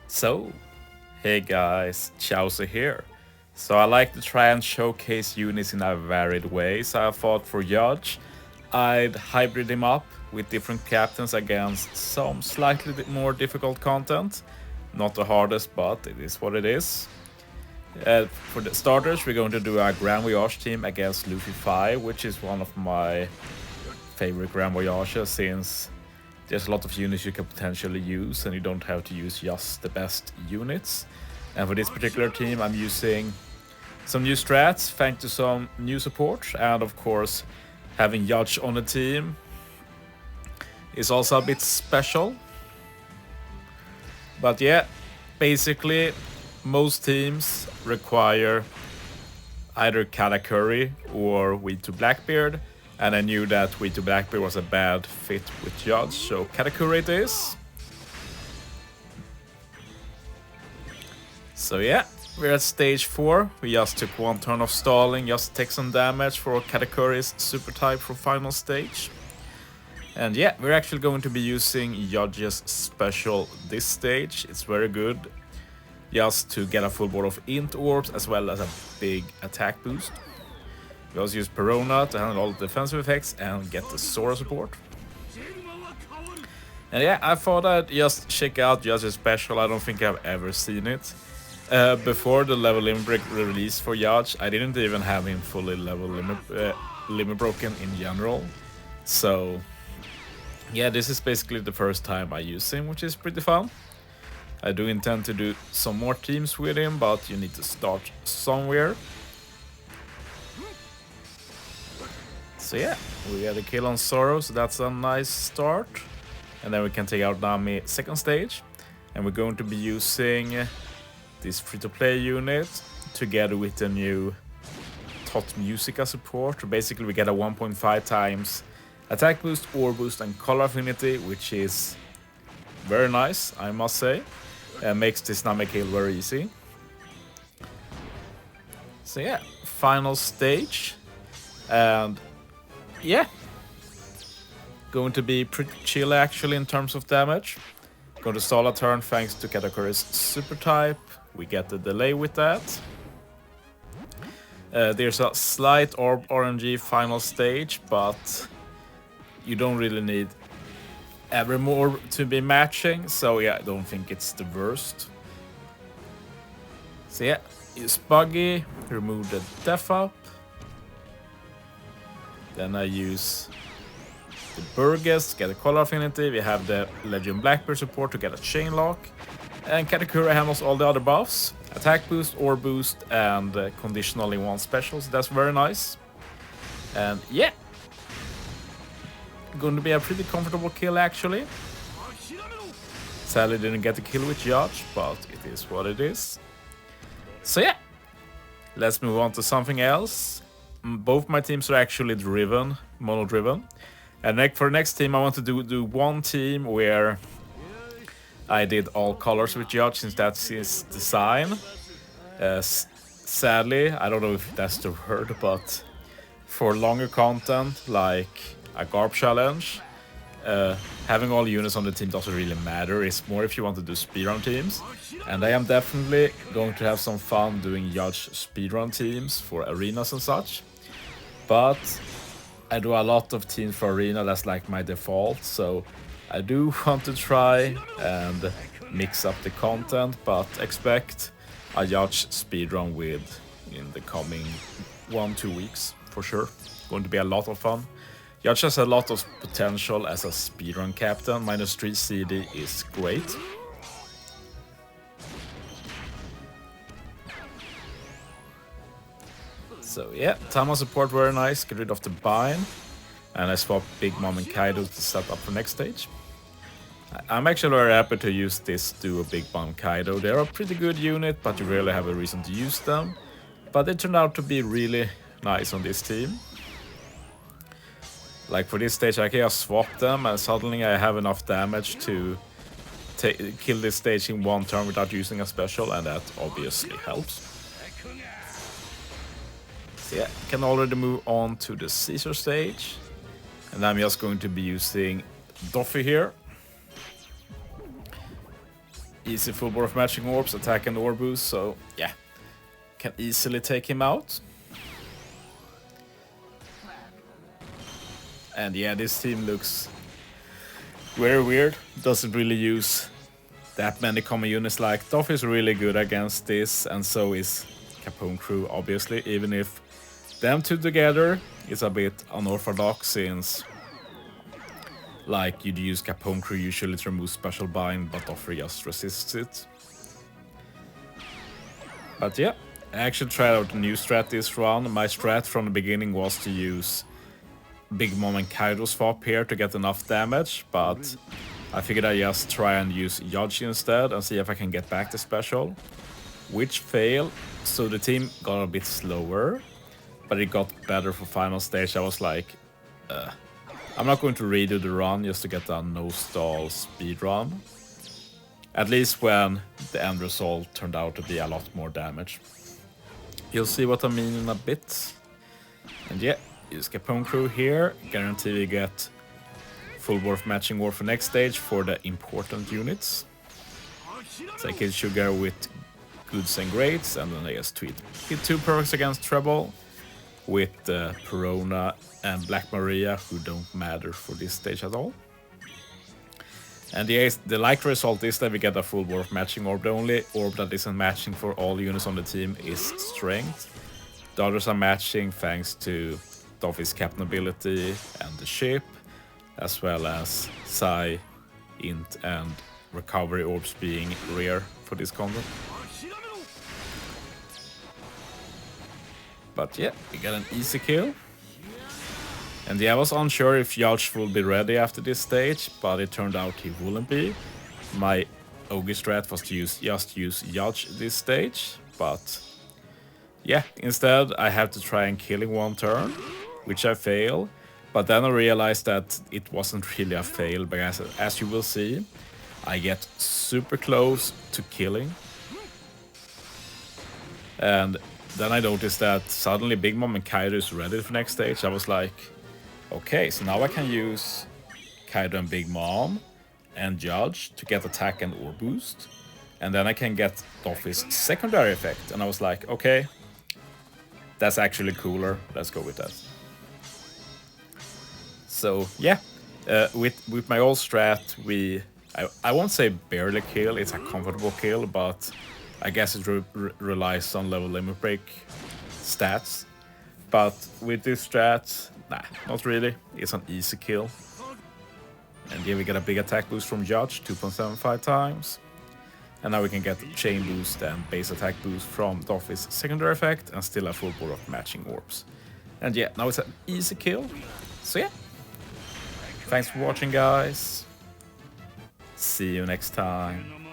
So, hey guys, Chauzu here. So I like to try and showcase units in a varied way, so I thought for Judge, I'd hybrid him up with different captains against some slightly more difficult content. Not the hardest, but it is what it is. For the starters, we're going to do a Grand Voyage team against Luffy 5, which is one of my favorite Grand Voyages since there's a lot of units you can potentially use and you don't have to use just the best units. And for this particular team, I'm using some new strats thanks to some new support, and of course having Judge on the team is also a bit special. But yeah, basically most teams require either Katakuri or V2 Blackbeard, and I knew that V2 Blackbeard was a bad fit with Judge, so Katakuri it is. So yeah, we're at stage 4. We just took one turn of stalling, just take some damage for Katakuri's super type for final stage. And yeah, we're actually going to be using Judge's special this stage. It's very good, just to get a full board of int orbs as well as a big attack boost. We also use Perona to handle all the defensive effects and get the Sora support. And yeah, I thought I'd just check out Judge's special. I don't think I've ever seen it. Before the level limit break release for Judge, I didn't even have him fully level limit broken in general. So yeah, this is basically the first time I use him, which is pretty fun. I do intend to do some more teams with him, but you need to start somewhere. So yeah, we got a kill on Zoro, so that's a nice start. And then we can take out Nami second stage. And we're going to be using this free-to-play unit together with the new Tot Musica support. Basically we get a 1.5 times attack boost, ore boost and color affinity, which is very nice, I must say. Makes this Nami kill very easy. So yeah, final stage. And yeah, going to be pretty chill actually in terms of damage. Going to stall a turn thanks to Katakuri's super type. We get the delay with that. There's a slight orb RNG final stage, but you don't really need every more to be matching, so yeah, I don't think it's the worst. So yeah, use Buggy, remove the def up. Then I use the Burgess to get a color affinity. We have the Legend Blackbeard support to get a chain lock. And Katakuri handles all the other buffs. Attack boost, ore boost, and conditional in one special, so that's very nice. And yeah, going to be a pretty comfortable kill actually. Sadly didn't get the kill with Judge, but it is what it is. So yeah, let's move on to something else. Both my teams are actually driven, mono driven. And for the next team I want to do one team where I did all colors with Judge since that's his design. Sadly, I don't know if that's the word, but for longer content like a Garp challenge, having all units on the team doesn't really matter. It's more if you want to do speedrun teams. And I am definitely going to have some fun doing Judge speedrun teams for arenas and such. But I do a lot of teams for arena, that's like my default, so I do want to try and mix up the content, but expect a Judge speedrun with in the coming 1-2 weeks for sure. Going to be a lot of fun. Judge has a lot of potential as a speedrun captain. -3 CD is great. So yeah, Tama support very nice, get rid of the bind. And I swap Big Mom and Kaido to set up for next stage. I'm actually very happy to use this duo Big Mom Kaido. They're a pretty good unit, but you rarely have a reason to use them. But they turned out to be really nice on this team. Like for this stage I can just swap them and suddenly I have enough damage to kill this stage in one turn without using a special, and that obviously helps. So yeah, can already move on to the Caesar stage. And I'm just going to be using Doffy here. easy full board of matching orbs, attack and orb boost, so yeah, can easily take him out. And yeah, this team looks very weird, doesn't really use that many common units. Like, Doffy is really good against this, and so is Capone Crew, obviously, even if them two together is a bit unorthodox, since like you'd use Capone Crew usually to remove special bind, but Doffy just resists it. But yeah, I actually tried out a new strat this run. My strat from the beginning was to use Big Mom and Kaido swap here to get enough damage, but I figured I'd just try and use Judge instead and see if I can get back the special, which failed, so the team got a bit slower, but it got better for final stage. I was like, I'm not going to redo the run just to get a no stall speed run, at least when the end result turned out to be a lot more damage. You'll see what I mean in a bit. And yeah, use Capone Crew here, guarantee we get full board of matching war for next stage for the important units. Take it Sugar with goods and greats, and then I guess tweet. Hit 2 perks against Treble with Perona and Black Maria, who don't matter for this stage at all. And the likely result is that we get a full board of matching orb. The only orb that isn't matching for all units on the team is Strength. The others are matching thanks to Doffy's captain ability and the ship, as well as Psi, Int, and recovery orbs being rare for this content. But yeah, we got an easy kill. And yeah, I was unsure if Judge will be ready after this stage, but it turned out he wouldn't be. My Ogi strat was to just use Judge this stage, but yeah, instead I have to try and kill in one turn, which I fail. But then I realized that it wasn't really a fail, because as you will see, I get super close to killing. And then I noticed that suddenly Big Mom and Kaido is ready for next stage. I was like, okay, so now I can use Kaido and Big Mom and Judge to get attack and orb boost. And then I can get Doffy's secondary effect. And I was like, okay, that's actually cooler. Let's go with that. So yeah, with my old strat, I won't say barely kill, it's a comfortable kill, but I guess it relies on level limit break stats. But with this strat, nah, not really. It's an easy kill. And here we get a big attack boost from Judge, 2.75 times. And now we can get chain boost and base attack boost from Doffy's secondary effect, and still a full board of matching orbs. And yeah, now it's an easy kill. So yeah, thanks for watching, guys. See you next time.